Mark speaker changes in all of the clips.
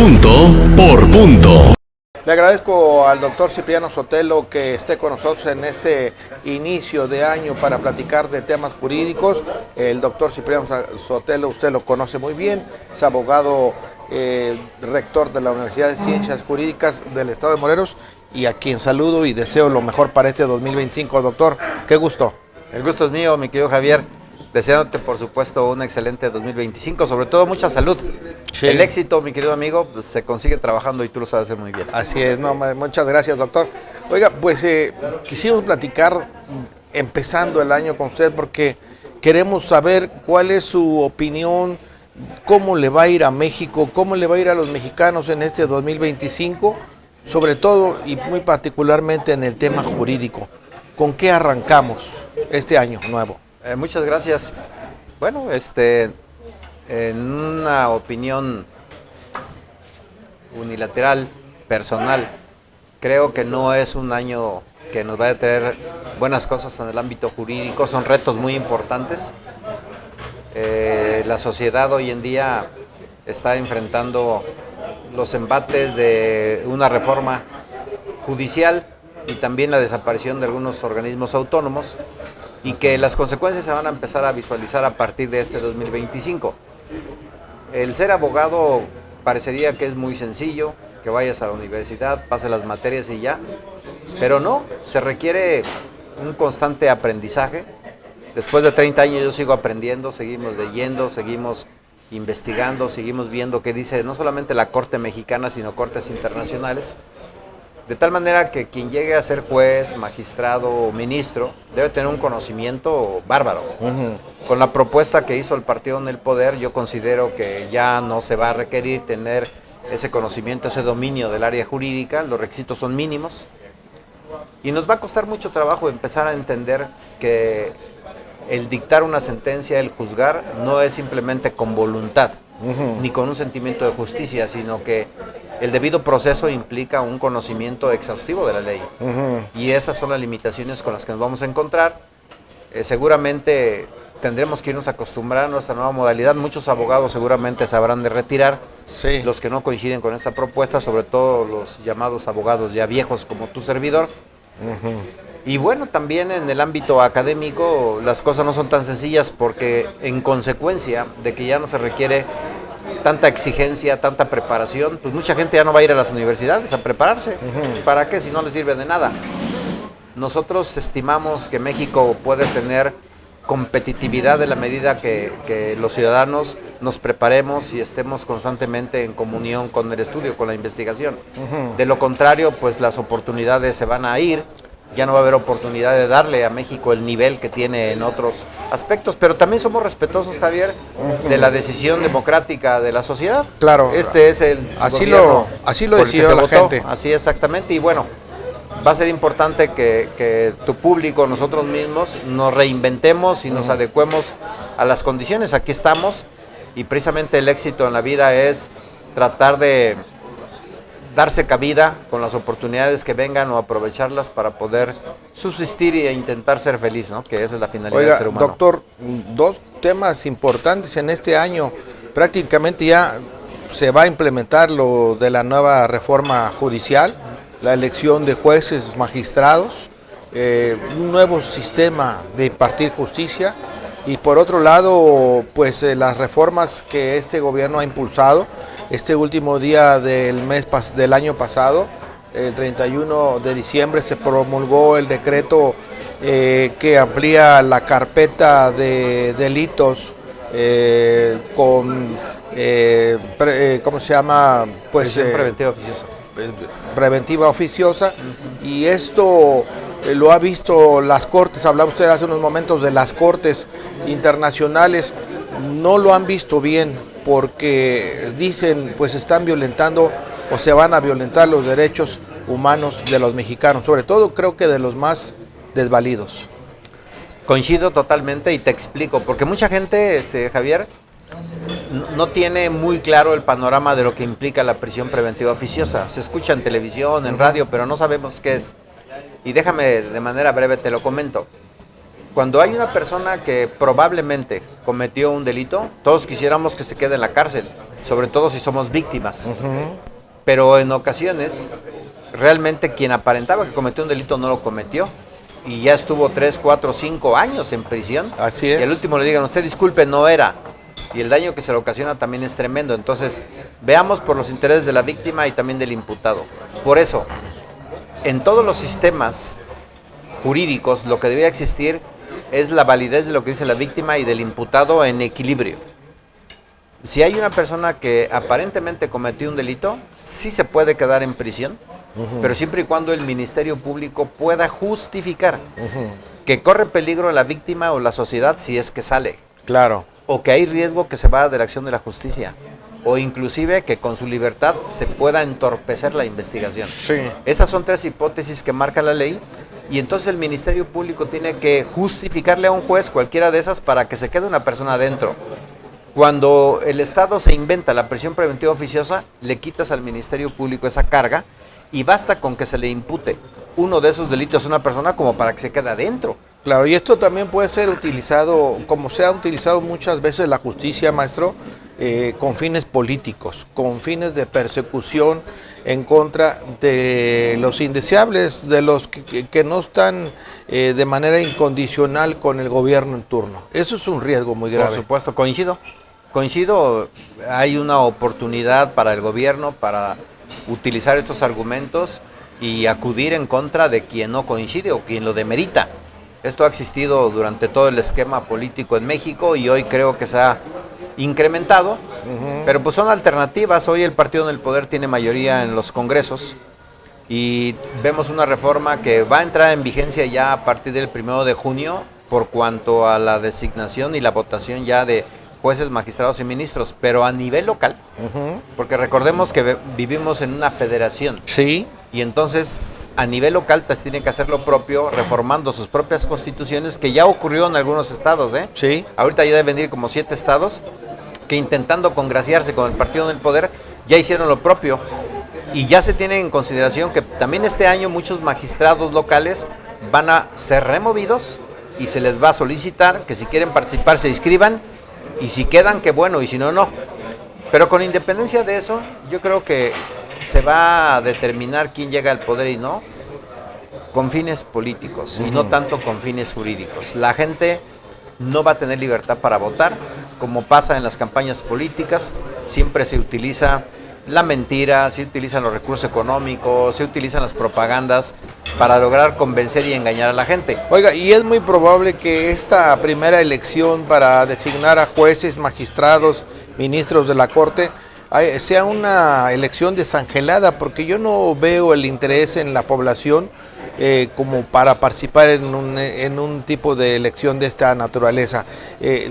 Speaker 1: Punto por punto.
Speaker 2: Le agradezco al doctor Cipriano Sotelo que esté con nosotros en este inicio de año para platicar de temas jurídicos. El doctor Cipriano Sotelo, usted lo conoce muy bien, es abogado, rector de la Universidad de Ciencias Jurídicas del Estado de Morelos, y a quien saludo y deseo lo mejor para este 2025. Doctor, qué gusto.
Speaker 3: El gusto es mío, mi querido Javier, deseándote por supuesto un excelente 2025, sobre todo mucha salud. Sí. El éxito, mi querido amigo, pues, se consigue trabajando y tú lo sabes hacer muy bien.
Speaker 2: Así es, no, muchas gracias, doctor. Oiga, pues quisimos platicar empezando el año con usted porque queremos saber cuál es su opinión, cómo le va a ir a México, cómo le va a ir a los mexicanos en este 2025, sobre todo y muy particularmente en el tema jurídico. ¿Con qué arrancamos este año nuevo?
Speaker 3: Muchas gracias. Bueno, en una opinión unilateral, personal, creo que no es un año que nos vaya a traer buenas cosas en el ámbito jurídico, son retos muy importantes. La sociedad hoy en día está enfrentando los embates de una reforma judicial y también la desaparición de algunos organismos autónomos, y que las consecuencias se van a empezar a visualizar a partir de este 2025. El ser abogado parecería que es muy sencillo, que vayas a la universidad, pases las materias y ya, pero no, se requiere un constante aprendizaje. Después de 30 años yo sigo aprendiendo, seguimos leyendo, seguimos investigando, seguimos viendo qué dice no solamente la Corte Mexicana, sino cortes internacionales. De tal manera que quien llegue a ser juez, magistrado o ministro debe tener un conocimiento bárbaro. Con la propuesta que hizo el partido en el poder, yo considero que ya no se va a requerir tener ese conocimiento, ese dominio del área jurídica, los requisitos son mínimos. Y nos va a costar mucho trabajo empezar a entender que el dictar una sentencia, el juzgar, no es simplemente con voluntad, ni con un sentimiento de justicia, sino que el debido proceso implica un conocimiento exhaustivo de la ley. Y esas son las limitaciones con las que nos vamos a encontrar. Seguramente tendremos que irnos a acostumbrar a nuestra nueva modalidad. Muchos abogados seguramente se habrán de retirar. Sí. Los que no coinciden con esta propuesta, sobre todo los llamados abogados ya viejos como tu servidor. Y bueno, también en el ámbito académico las cosas no son tan sencillas, porque en consecuencia de que ya no se requiere tanta exigencia, tanta preparación, pues mucha gente ya no va a ir a las universidades a prepararse. ¿Para qué? Si no les sirve de nada. Nosotros estimamos que México puede tener competitividad en la medida que los ciudadanos nos preparemos y estemos constantemente en comunión con el estudio, con la investigación. De lo contrario, pues las oportunidades se van a ir. Ya no va a haber oportunidad de darle a México el nivel que tiene en otros aspectos, pero también somos respetuosos, Javier, de la decisión democrática de la sociedad. Claro. Este es el
Speaker 2: así lo decidió la gente.
Speaker 3: Así exactamente, y bueno, va a ser importante que tu público, nosotros mismos, nos reinventemos y nos adecuemos a las condiciones. Aquí estamos, y precisamente el éxito en la vida es tratar de darse cabida con las oportunidades que vengan o aprovecharlas para poder subsistir e intentar ser feliz, ¿no? Que esa es la finalidad del ser humano.
Speaker 2: Doctor, dos temas importantes en este año. Prácticamente ya se va a implementar lo de la nueva reforma judicial, la elección de jueces, magistrados, un nuevo sistema de impartir justicia, y por otro lado, pues las reformas que este gobierno ha impulsado. Este último día del año pasado, el 31 de diciembre, se promulgó el decreto que amplía la carpeta de delitos con, ¿cómo se llama? Pues
Speaker 3: preventiva oficiosa.
Speaker 2: Preventiva oficiosa, y esto lo ha visto las cortes. Hablaba usted hace unos momentos de las cortes internacionales, no lo han visto bien, porque dicen pues están violentando o se van a violentar los derechos humanos de los mexicanos, sobre todo creo que de los más desvalidos.
Speaker 3: Coincido totalmente y te explico, porque mucha gente, Javier, no tiene muy claro el panorama de lo que implica la prisión preventiva oficiosa. Se escucha en televisión, en radio, pero no sabemos qué es. Y déjame de manera breve te lo comento. Cuando hay una persona que probablemente cometió un delito, todos quisiéramos que se quede en la cárcel. sobre todo si somos víctimas. Pero en ocasiones, realmente quien aparentaba que cometió un delito no lo cometió. Y ya estuvo 3, 4, 5 años en prisión.
Speaker 2: Así es.
Speaker 3: Y al último le digan, usted disculpe, no era. Y el daño que se le ocasiona también es tremendo. Entonces, veamos por los intereses de la víctima y también del imputado. Por eso, en todos los sistemas jurídicos, lo que debería existir es la validez de lo que dice la víctima y del imputado en equilibrio. Si hay una persona que aparentemente cometió un delito, sí se puede quedar en prisión, pero siempre y cuando el Ministerio Público pueda justificar que corre peligro la víctima o la sociedad si es que sale.
Speaker 2: Claro.
Speaker 3: O que hay riesgo que se vaya de la acción de la justicia. O inclusive que con su libertad se pueda entorpecer la investigación.
Speaker 2: Sí.
Speaker 3: Estas son 3 hipótesis que marca la ley y entonces el Ministerio Público tiene que justificarle a un juez cualquiera de esas para que se quede una persona adentro. Cuando el Estado se inventa la prisión preventiva oficiosa, le quitas al Ministerio Público esa carga y basta con que se le impute uno de esos delitos a una persona como para que se quede adentro.
Speaker 2: Claro, y esto también puede ser utilizado, como se ha utilizado muchas veces la justicia, maestro, con fines políticos, con fines de persecución en contra de los indeseables, de los que no están de manera incondicional con el gobierno en turno. Eso es un riesgo muy grave.
Speaker 3: Por supuesto, coincido, hay una oportunidad para el gobierno para utilizar estos argumentos y acudir en contra de quien no coincide o quien lo demerita. Esto ha existido durante todo el esquema político en México y hoy creo que se ha incrementado, pero pues son alternativas. Hoy el partido en el poder tiene mayoría en los congresos y vemos una reforma que va a entrar en vigencia ya a partir del 1 de junio por cuanto a la designación y la votación ya de jueces, magistrados y ministros, pero a nivel local, porque recordemos que vivimos en una federación.
Speaker 2: Sí.
Speaker 3: Y entonces, a nivel local, tiene que hacer lo propio, reformando sus propias constituciones, que ya ocurrió en algunos estados, ¿eh?
Speaker 2: Sí.
Speaker 3: Ahorita ya deben ir como 7 estados que intentando congraciarse con el partido en el poder, ya hicieron lo propio. Y ya se tiene en consideración que también este año muchos magistrados locales van a ser removidos y se les va a solicitar que si quieren participar se inscriban y si quedan, qué bueno, y si no, no. Pero con independencia de eso, yo creo que se va a determinar quién llega al poder y no con fines políticos y no tanto con fines jurídicos. La gente no va a tener libertad para votar, como pasa en las campañas políticas, siempre se utiliza la mentira, se utilizan los recursos económicos, se utilizan las propagandas para lograr convencer y engañar a la gente.
Speaker 2: Oiga, y es muy probable que esta primera elección para designar a jueces, magistrados, ministros de la Corte sea una elección desangelada, porque yo no veo el interés en la población como para participar en un tipo de elección de esta naturaleza.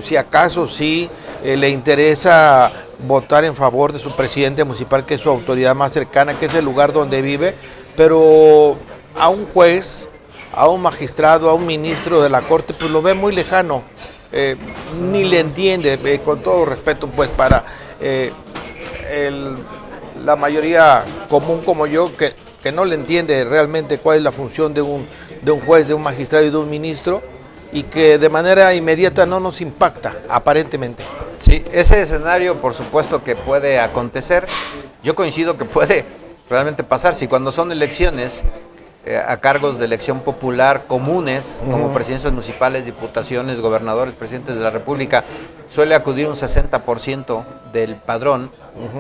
Speaker 2: Si acaso sí le interesa votar en favor de su presidente municipal, que es su autoridad más cercana, que es el lugar donde vive, pero a un juez, a un magistrado, a un ministro de la Corte, pues lo ve muy lejano, ni le entiende, con todo respeto pues para la mayoría común como yo, que no le entiende realmente cuál es la función de un juez, de un magistrado y de un ministro, y que de manera inmediata no nos impacta, aparentemente.
Speaker 3: Sí, ese escenario por supuesto que puede acontecer. Yo coincido que puede realmente pasar. Si cuando son elecciones a cargos de elección popular comunes, como presidencias municipales, diputaciones, gobernadores, presidentes de la República, suele acudir un 60% del padrón.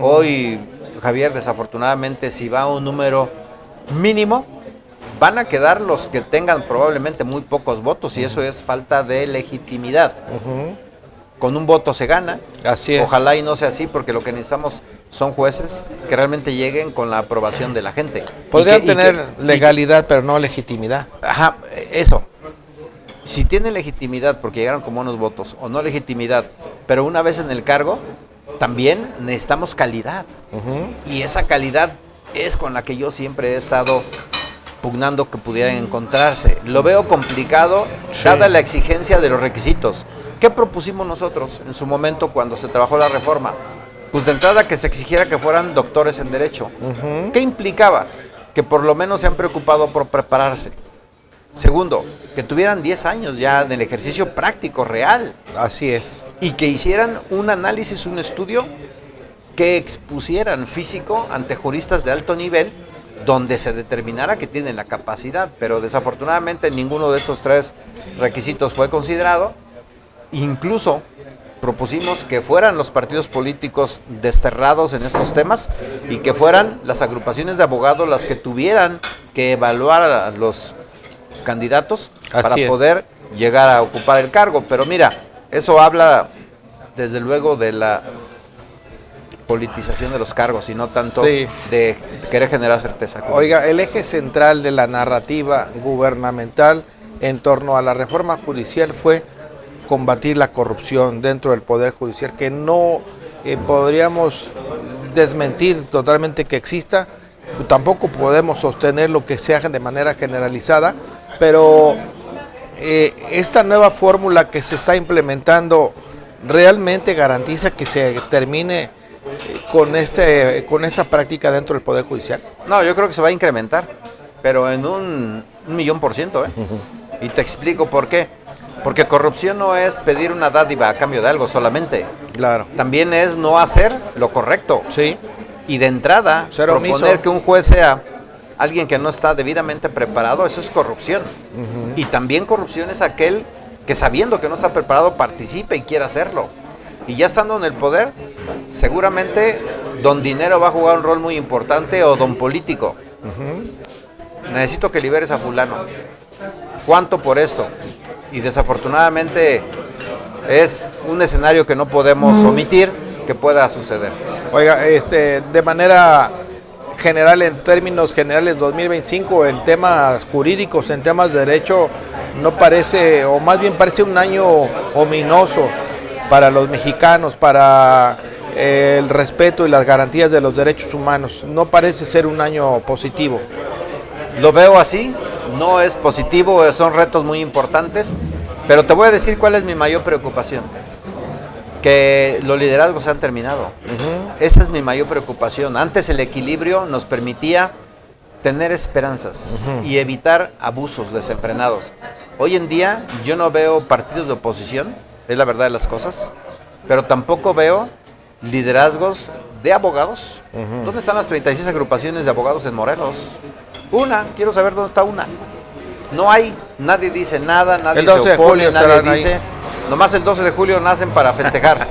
Speaker 3: Hoy, Javier, desafortunadamente, si va a un número mínimo, van a quedar los que tengan probablemente muy pocos votos y eso es falta de legitimidad. Con un voto se gana.
Speaker 2: Así es.
Speaker 3: Ojalá y no sea así, porque lo que necesitamos son jueces que realmente lleguen con la aprobación de la gente.
Speaker 2: Podrían tener legalidad, pero no legitimidad.
Speaker 3: Ajá, eso. Si tienen legitimidad porque llegaron con buenos votos o no legitimidad, pero una vez en el cargo, también necesitamos calidad. Y esa calidad es con la que yo siempre he estado pugnando que pudieran encontrarse. Lo veo complicado, dada la exigencia de los requisitos. ¿Qué propusimos nosotros en su momento cuando se trabajó la reforma? Pues de entrada que se exigiera que fueran doctores en Derecho. ¿Qué implicaba? Que por lo menos se han preocupado por prepararse. Segundo, que tuvieran 10 años ya del ejercicio práctico, real.
Speaker 2: Así es.
Speaker 3: Y que hicieran un análisis, un estudio que expusieran físico ante juristas de alto nivel, donde se determinara que tienen la capacidad, pero desafortunadamente ninguno de estos tres requisitos fue considerado. Incluso propusimos que fueran los partidos políticos desterrados en estos temas y que fueran las agrupaciones de abogados las que tuvieran que evaluar a los candidatos para poder llegar a ocupar el cargo. Pero mira, eso habla desde luego de la politización de los cargos y no tanto de querer generar certeza.
Speaker 2: Oiga, el eje central de la narrativa gubernamental en torno a la reforma judicial fue combatir la corrupción dentro del Poder Judicial, que no podríamos desmentir totalmente que exista, tampoco podemos sostener lo que se haga de manera generalizada, pero esta nueva fórmula que se está implementando realmente garantiza que se termine con esta práctica dentro del Poder Judicial.
Speaker 3: No, yo creo que se va a incrementar, pero en un 1,000,000%, ¿eh? Y te explico por qué. Porque corrupción no es pedir una dádiva a cambio de algo solamente.
Speaker 2: Claro.
Speaker 3: También es no hacer lo correcto.
Speaker 2: Sí.
Speaker 3: Y de entrada,
Speaker 2: Ser
Speaker 3: proponer
Speaker 2: omiso.
Speaker 3: que un juez sea alguien que no está debidamente preparado, eso es corrupción. Y también corrupción es aquel que sabiendo que no está preparado participe y quiera hacerlo. Y ya estando en el poder, seguramente don dinero va a jugar un rol muy importante o don político. Necesito que liberes a fulano. ¿Cuánto por esto? Y desafortunadamente es un escenario que no podemos omitir que pueda suceder.
Speaker 2: Oiga, de manera general, en términos generales, 2025, en temas jurídicos, en temas de derecho, no parece, o más bien parece un año ominoso para los mexicanos, para el respeto y las garantías de los derechos humanos. No parece ser un año positivo.
Speaker 3: Lo veo así, no es positivo, son retos muy importantes, pero te voy a decir cuál es mi mayor preocupación. Que los liderazgos se han terminado. Esa es mi mayor preocupación. Antes el equilibrio nos permitía tener esperanzas y evitar abusos desenfrenados. Hoy en día yo no veo partidos de oposición, es la verdad de las cosas, pero tampoco veo liderazgos de abogados. ¿Dónde están las 36 agrupaciones de abogados en Morelos? Quiero saber dónde está una. No hay, nadie dice nada, nadie se opone, nadie dice. Nomás el 12 de julio nacen para festejar.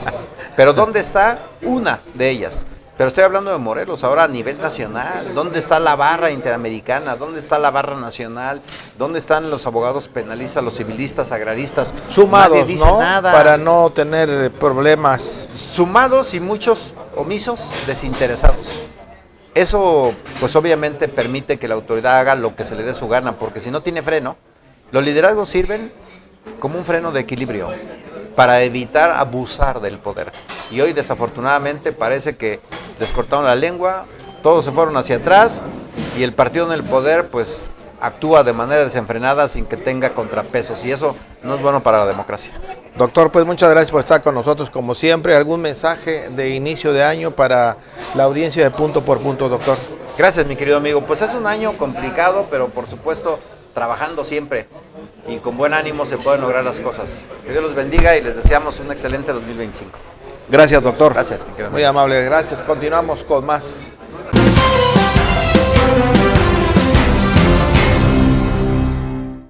Speaker 3: Pero ¿dónde está una de ellas? Pero estoy hablando de Morelos, ahora a nivel nacional. ¿Dónde está la barra interamericana? ¿Dónde está la barra nacional? ¿Dónde están los abogados penalistas, los civilistas, agraristas?
Speaker 2: Sumados,
Speaker 3: nadie dice
Speaker 2: ¿no?
Speaker 3: Nada.
Speaker 2: Para no tener problemas.
Speaker 3: Sumados y muchos omisos, desinteresados. Eso, pues obviamente permite que la autoridad haga lo que se le dé su gana, porque si no tiene freno, los liderazgos sirven como un freno de equilibrio para evitar abusar del poder. Y hoy desafortunadamente parece que les cortaron la lengua, todos se fueron hacia atrás y el partido en el poder pues actúa de manera desenfrenada sin que tenga contrapesos y eso no es bueno para la democracia.
Speaker 2: Doctor, pues muchas gracias por estar con nosotros como siempre. ¿Algún mensaje de inicio de año para la audiencia de Punto por Punto, doctor?
Speaker 3: Gracias, mi querido amigo. Pues es un año complicado, pero por supuesto trabajando siempre y con buen ánimo se pueden lograr las cosas. Que Dios los bendiga y les deseamos un excelente 2025.
Speaker 2: Gracias, doctor.
Speaker 3: Gracias, mi querido amigo.
Speaker 2: Muy amable, gracias. Continuamos con más.